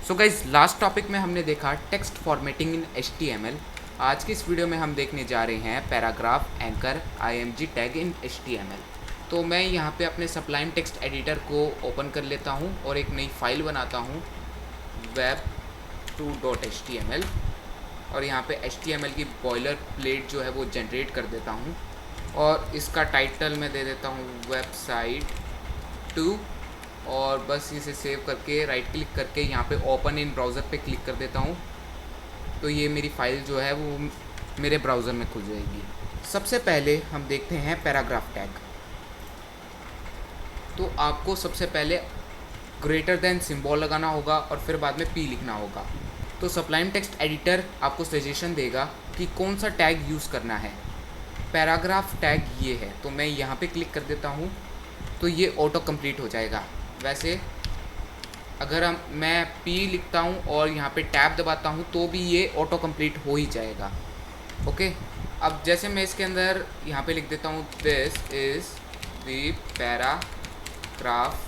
So guys last topic में हमने देखा टेक्स्ट फॉर्मेटिंग इन HTML। आज की इस वीडियो में हम देखने जा रहे हैं paragraph anchor IMG tag in HTML। तो मैं यहाँ पे अपने सप्लाइम टेक्स्ट एडिटर को ओपन कर लेता हूँ और एक नई फाइल बनाता हूँ web2.html और यहाँ पे HTML की बॉयलर प्लेट जो है वो जनरेट कर देता हूँ और इसका टाइटल मैं दे देता हूँ वेबसाइट 2 और बस इसे सेव करके राइट क्लिक करके यहाँ पे ओपन इन ब्राउज़र पे क्लिक कर देता हूँ। तो ये मेरी फ़ाइल जो है वो मेरे ब्राउज़र में खुल जाएगी। सबसे पहले हम देखते हैं पैराग्राफ टैग। तो आपको सबसे पहले ग्रेटर देन सिंबल लगाना होगा और फिर बाद में P लिखना होगा। तो सप्लाइम टेक्स्ट एडिटर आपको सजेशन देगा कि कौन सा टैग यूज़ करना है। पैराग्राफ टैग ये है, तो मैं यहाँ पे क्लिक कर देता हूँ तो ये ऑटो कंप्लीट हो जाएगा। वैसे अगर मैं P लिखता हूँ और यहाँ पे टैब दबाता हूँ तो भी ये ऑटो कंप्लीट हो ही जाएगा। ओके, अब जैसे मैं इसके अंदर यहाँ पे लिख देता हूँ दिस इज़ द पैराग्राफ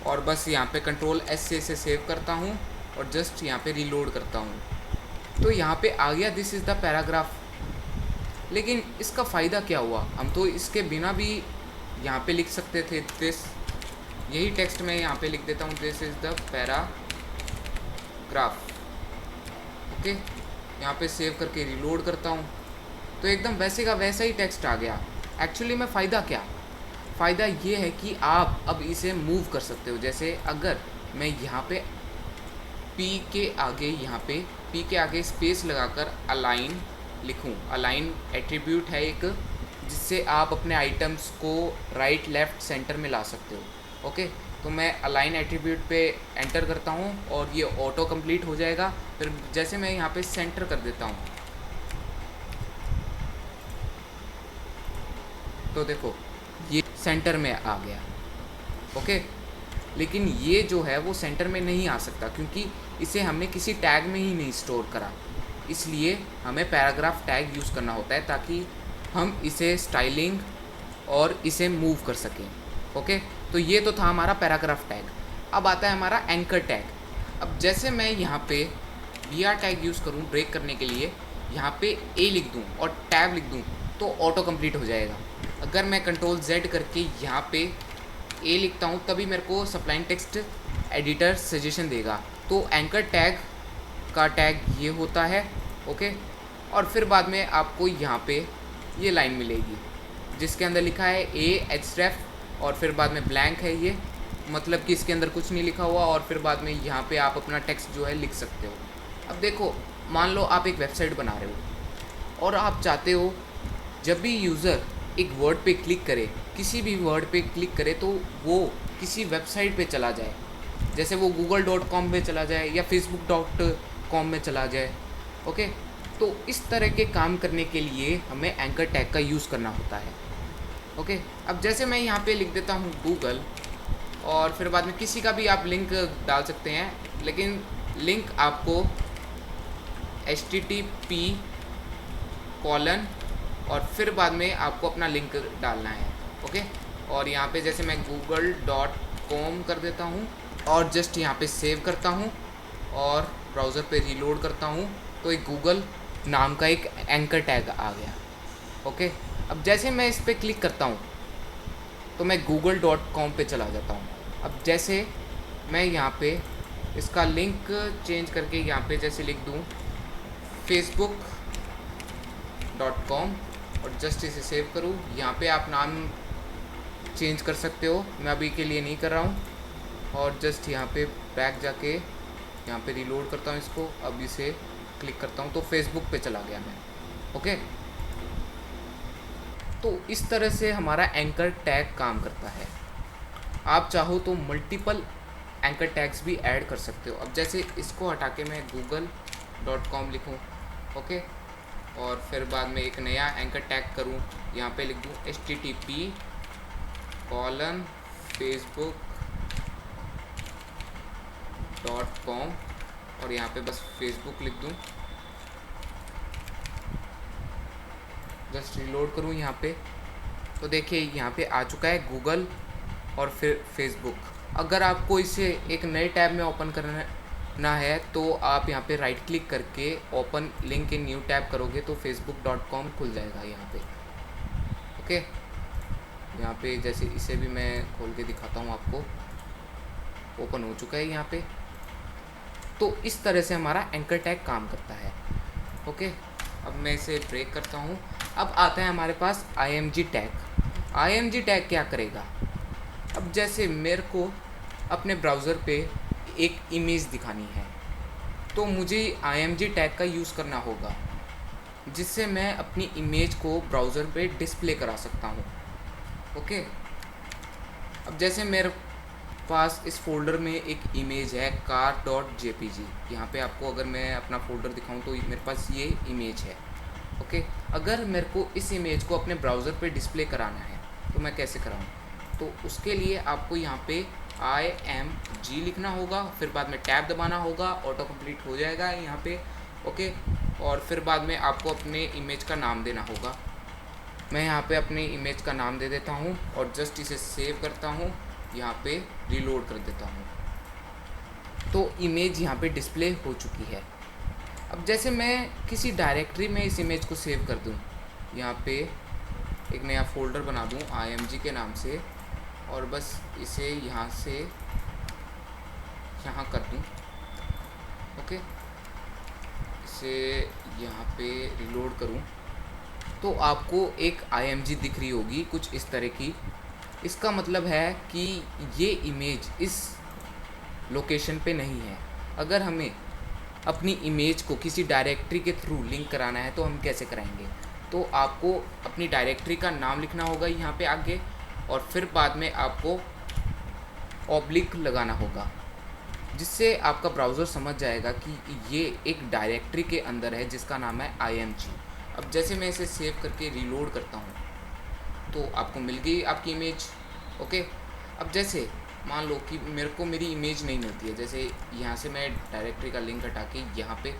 और बस यहाँ पे Ctrl+S से इसे सेव करता हूँ और जस्ट यहाँ पे रीलोड करता हूँ तो यहाँ पे आ गया दिस इज़ द पैराग्राफ। लेकिन इसका फ़ायदा क्या हुआ, हम तो इसके बिना भी यहाँ पे लिख सकते थे दिस, यही टेक्स्ट मैं यहाँ पे लिख देता हूँ this is the paragraph. Okay, यहाँ पे सेव करके रीलोड करता हूँ तो एकदम वैसे का वैसा ही टेक्स्ट आ गया। एक्चुअली में फ़ायदा क्या, फ़ायदा ये है कि आप अब इसे मूव कर सकते हो। जैसे अगर मैं यहाँ पे P के आगे स्पेस लगाकर अलाइन लिखूं, अलाइन एट्रीब्यूट है एक जिससे आप अपने आइटम्स को राइट लेफ़्ट सेंटर में ला सकते हो। ओके, तो मैं अलाइन एट्रीब्यूट पे एंटर करता हूं और ये ऑटो कंप्लीट हो जाएगा। फिर जैसे मैं यहाँ पे सेंटर कर देता हूं तो देखो ये सेंटर में आ गया। ओके, लेकिन ये जो है वो सेंटर में नहीं आ सकता क्योंकि इसे हमने किसी टैग में ही नहीं स्टोर करा। इसलिए हमें पैराग्राफ टैग यूज़ करना होता है ताकि हम इसे स्टाइलिंग और इसे मूव कर सकें। ओके, तो ये तो था हमारा पैराग्राफ टैग। अब आता है हमारा एंकर टैग। अब जैसे मैं यहाँ पे BR टैग यूज़ करूँ ब्रेक करने के लिए, यहाँ पे A लिख दूँ और टैब लिख दूँ तो ऑटो कंप्लीट हो जाएगा। अगर मैं Ctrl+Z करके यहाँ पे A लिखता हूँ तभी मेरे को सप्लाइम टेक्स्ट एडिटर सजेशन देगा। तो एंकर टैग का टैग ये होता है। ओके, और फिर बाद में आपको यहाँ पे ये लाइन मिलेगी जिसके अंदर लिखा है href और फिर बाद में ब्लैंक है, ये मतलब कि इसके अंदर कुछ नहीं लिखा हुआ और फिर बाद में यहाँ पे आप अपना टेक्स्ट जो है लिख सकते हो। अब देखो, मान लो आप एक वेबसाइट बना रहे हो और आप चाहते हो जब भी यूज़र एक वर्ड पे क्लिक करे, किसी भी वर्ड पे क्लिक करे तो वो किसी वेबसाइट पे चला जाए, जैसे वो google.com में चला जाए या facebook.com में चला जाए। ओके, तो इस तरह के काम करने के लिए हमें एंकर टैग का यूज़ करना होता है। ओके, अब जैसे मैं यहाँ पे लिख देता हूँ गूगल और फिर बाद में किसी का भी आप लिंक डाल सकते हैं, लेकिन लिंक आपको http और फिर बाद में आपको अपना लिंक डालना है। ओके, और यहाँ पे जैसे मैं google.com कर देता हूँ और जस्ट यहाँ पे सेव करता हूँ और ब्राउज़र पे रीलोड करता हूँ तो एक गूगल नाम का एक एंकर टैग आ गया। ओके, अब जैसे मैं इस पर क्लिक करता हूँ तो मैं google.com पे चला जाता हूँ। अब जैसे मैं यहाँ पे इसका लिंक चेंज करके यहाँ पे जैसे लिख दूँ facebook.com और जस्ट इसे सेव करूँ, यहाँ पे आप नाम चेंज कर सकते हो, मैं अभी के लिए नहीं कर रहा हूँ। और जस्ट यहाँ पे बैक जाके यहाँ पे रीलोड करता हूँ इसको, अब इसे क्लिक करता हूँ तो फेसबुक पे चला गया मैं। ओके, तो इस तरह से हमारा एंकर टैग काम करता है। आप चाहो तो मल्टीपल एंकर टैग्स भी ऐड कर सकते हो। अब जैसे इसको हटा के मैं google.com लिखूँ, ओके, और फिर बाद में एक नया एंकर टैग करूँ, यहाँ पे लिख दूँ http://facebook.com और यहाँ पे बस फेसबुक लिख दूँ, जस्ट रीलोड करूँ यहाँ पे तो देखिए यहाँ पे आ चुका है गूगल और फिर फेसबुक। अगर आपको इसे एक नए टैब में ओपन करना है तो आप यहाँ पे राइट क्लिक करके open link in new tab करोगे तो facebook.com खुल जाएगा यहाँ पे। ओके, यहाँ पे जैसे इसे भी मैं खोल के दिखाता हूँ आपको, ओपन हो चुका है यहाँ पे। तो इस तरह से हमारा एंकर टैग काम करता है। ओके, अब मैं इसे ब्रेक करता हूँ। अब आता है हमारे पास IMG टैग। IMG टैग क्या करेगा? अब जैसे मेरे को अपने ब्राउज़र पे एक इमेज दिखानी है तो मुझे IMG टैग का यूज़ करना होगा, जिससे मैं अपनी इमेज को ब्राउज़र पे डिस्प्ले करा सकता हूँ। ओके, अब जैसे मेरे पास इस फोल्डर में एक इमेज है car.jpg। यहाँ पे आपको अगर मैं अपना फोल्डर दिखाऊं तो मेरे पास ये इमेज है। ओके, अगर मेरे को इस इमेज को अपने ब्राउज़र पे डिस्प्ले कराना है तो मैं कैसे कराऊं? तो उसके लिए आपको यहाँ पे IMG लिखना होगा, फिर बाद में टैब दबाना होगा, ऑटो कंप्लीट हो जाएगा यहाँ पे। ओके, और फिर बाद में आपको अपने इमेज का नाम देना होगा। मैं यहाँ पे अपनी इमेज का नाम दे देता हूँ और जस्ट इसे सेव करता हूँ, यहाँ पे रीलोड कर देता हूँ। तो इमेज यहाँ पे डिस्प्ले हो चुकी है। अब जैसे मैं किसी डायरेक्टरी में इस इमेज को सेव कर दूँ, यहाँ पे एक नया फ़ोल्डर बना दूँ IMG के नाम से और बस इसे यहाँ से यहाँ कर दूँ। ओके, इसे यहाँ पे रीलोड करूँ तो आपको एक IMG दिख रही होगी कुछ इस तरह की। इसका मतलब है कि ये इमेज इस लोकेशन पे नहीं है। अगर हमें अपनी इमेज को किसी डायरेक्टरी के थ्रू लिंक कराना है तो हम कैसे कराएंगे? तो आपको अपनी डायरेक्टरी का नाम लिखना होगा यहाँ पे आगे और फिर बाद में आपको ऑब्लिक लगाना होगा, जिससे आपका ब्राउज़र समझ जाएगा कि ये एक डायरेक्टरी के अंदर है जिसका नाम है IMG। अब जैसे मैं इसे सेव करके रीलोड करता हूँ तो आपको मिल गई आपकी इमेज। ओके, अब जैसे मान लो कि मेरे को मेरी इमेज नहीं मिलती है, जैसे यहाँ से मैं डायरेक्टरी का लिंक हटा के यहाँ पे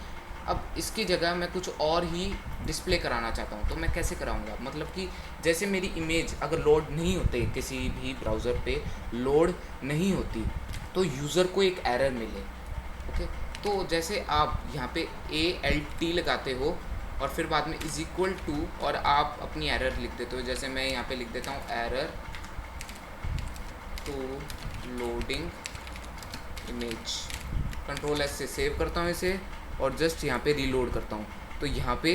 अब इसकी जगह मैं कुछ और ही डिस्प्ले कराना चाहता हूँ तो मैं कैसे कराऊँगा? मतलब कि जैसे मेरी इमेज अगर लोड नहीं होते, किसी भी ब्राउज़र पे लोड नहीं होती तो यूज़र को एक एरर मिले। ओके, तो जैसे आप यहाँ पे ALT लगाते हो और फिर बाद में इज इक्वल टू और आप अपनी एरर लिख देते हो। जैसे मैं यहाँ पे लिख देता हूँ error to loading image, Ctrl+S से सेव करता हूँ इसे और जस्ट यहाँ पे रीलोड करता हूँ तो यहाँ पे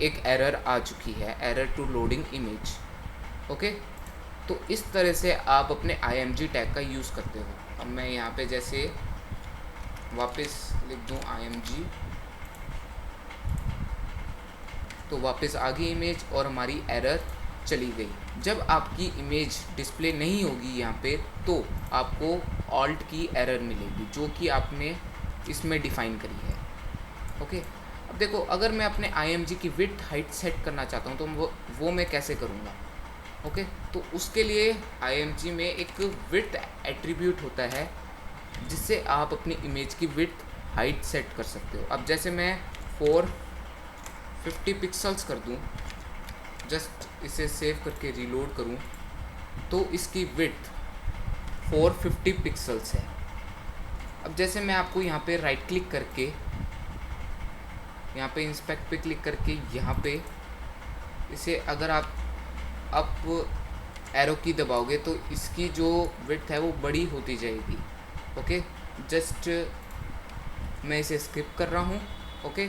एक एरर आ चुकी है, error to loading image. Okay, तो इस तरह से आप अपने IMG टैग का यूज़ करते हो। अब मैं यहाँ पे जैसे वापस लिख दूँ IMG तो वापस आ गई इमेज और हमारी एरर चली गई। जब आपकी इमेज डिस्प्ले नहीं होगी यहाँ पे तो आपको ऑल्ट की एरर मिलेगी जो कि आपने इसमें डिफ़ाइन करी है। ओके, अब देखो अगर मैं अपने IMG की विड्थ हाइट सेट करना चाहता हूँ तो वो मैं कैसे करूँगा? ओके, तो उसके लिए IMG में एक विड्थ एट्रीब्यूट होता है जिससे आप अपनी इमेज की विड्थ हाइट सेट कर सकते हो। अब जैसे मैं 450 पिक्सल्स कर दूँ, जस्ट इसे सेव करके रीलोड करूँ तो इसकी विड्थ 450 पिक्सल्स है। अब जैसे मैं आपको यहाँ पे राइट क्लिक करके यहाँ पे इंस्पेक्ट पे क्लिक करके यहाँ पे इसे अगर आप अप एरो की दबाओगे तो इसकी जो विड्थ है वो बड़ी होती जाएगी। ओके, जस्ट मैं इसे स्किप कर रहा हूँ। ओके,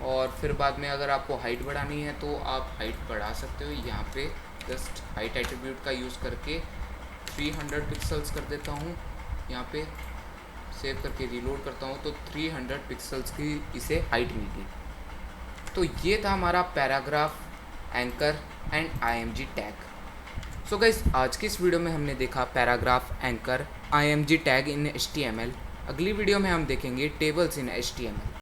और फिर बाद में अगर आपको हाइट बढ़ानी है तो आप हाइट बढ़ा सकते हो। यहाँ पे जस्ट हाइट एट्रीब्यूट का यूज़ करके 300 पिक्सल्स कर देता हूँ। यहाँ पे सेव करके रीलोड करता हूँ तो 300 पिक्सल्स की इसे हाइट मिल गई। तो ये था हमारा paragraph, anchor and IMG tag. So guys, आज की इस वीडियो में हमने देखा paragraph, anchor, IMG tag in HTML। अगली वीडियो में हम देखेंगे टेबल्स इन HTML।